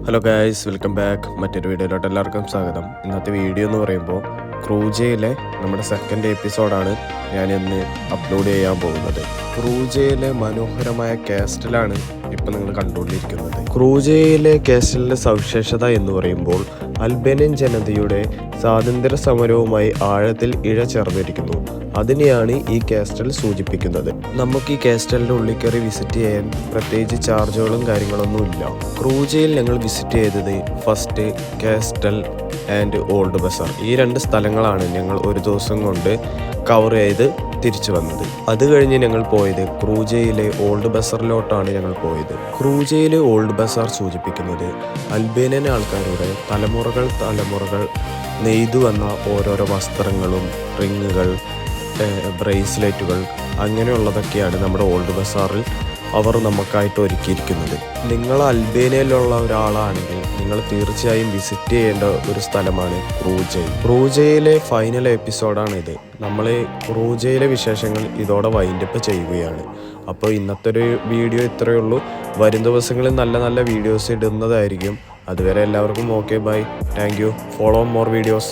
Hello guys, welcome back. മറ്റൊരു വീഡിയോയിലോട്ട് എല്ലാവർക്കും സ്വാഗതം. ഇന്നത്തെ വീഡിയോ എന്ന് പറയുമ്പോൾ ക്രൂജയിലെ നമ്മുടെ സെക്കൻഡ് എപ്പിസോഡാണ് ഞാൻ ഇന്ന് അപ്ലോഡ് ചെയ്യാൻ പോകുന്നത്. ക്രൂജയിലെ മനോഹരമായ കാസ്റ്റലാണ് ഇപ്പം നിങ്ങൾ കണ്ടുകൊണ്ടിരിക്കുന്നത്. ക്രൂജയിലെ കാസ്റ്റലിൻ്റെ സവിശേഷത എന്ന് പറയുമ്പോൾ അൽബേനിയൻ ജനതയുടെ സ്വാതന്ത്ര്യ സമരവുമായി ആഴത്തിൽ ഇഴചേർന്നിരിക്കുന്നു. അതിനെയാണ് ഈ കാസ്റ്റൽ സൂചിപ്പിക്കുന്നത്. നമുക്ക് ഈ കാസ്റ്റലിൻ്റെ ഉള്ളിൽ കയറി വിസിറ്റ് ചെയ്യാൻ പ്രത്യേകിച്ച് ചാർജുകളും കാര്യങ്ങളൊന്നും ഇല്ല. ക്രൂജയിൽ ഞങ്ങൾ വിസിറ്റ് ചെയ്തത് first castle and old bazaar. ഈ രണ്ട് സ്ഥലങ്ങളാണ് ഞങ്ങൾ ഒരു ദിവസം കൊണ്ട് കവർ ചെയ്ത് തിരിച്ചു വന്നത്. അത് കഴിഞ്ഞ് ഞങ്ങൾ പോയത് ക്രൂജയിലെ ഓൾഡ് ബസാറിലോട്ടാണ് ഞങ്ങൾ പോയത്. ക്രൂജയിലെ ഓൾഡ് ബസാർ സൂചിപ്പിക്കുന്നത് അൽബേനിയൻ ആൾക്കാരുടെ തലമുറകൾ നെയ്തു വന്ന ഓരോരോ വസ്ത്രങ്ങളും റിങ്ങുകൾ, ബ്രേസ്ലെറ്റുകൾ അങ്ങനെയുള്ളതൊക്കെയാണ് നമ്മുടെ ഓൾഡ് ബസാറിൽ അവർ നമുക്കായിട്ട് ഒരുക്കിയിരിക്കുന്നത്. നിങ്ങൾ അൽബേനിയയിലുള്ള ഒരാളാണെങ്കിൽ നിങ്ങൾ തീർച്ചയായും വിസിറ്റ് ചെയ്യേണ്ട ഒരു സ്ഥലമാണ് ക്രൂജയിൽ. ക്രൂജയിലെ ഫൈനൽ എപ്പിസോഡാണ് ഇത്. നമ്മൾ ക്രൂജയിലെ വിശേഷങ്ങൾ ഇതോടെ വൈൻഡപ്പ് ചെയ്യുകയാണ്. അപ്പോൾ ഇന്നത്തെ ഒരു വീഡിയോ ഇത്രയേ ഉള്ളൂ. വരും ദിവസങ്ങളിൽ നല്ല നല്ല വീഡിയോസ് ഇടുന്നതായിരിക്കും. അതുവരെ എല്ലാവർക്കും okay, bye, thank you. Follow more videos.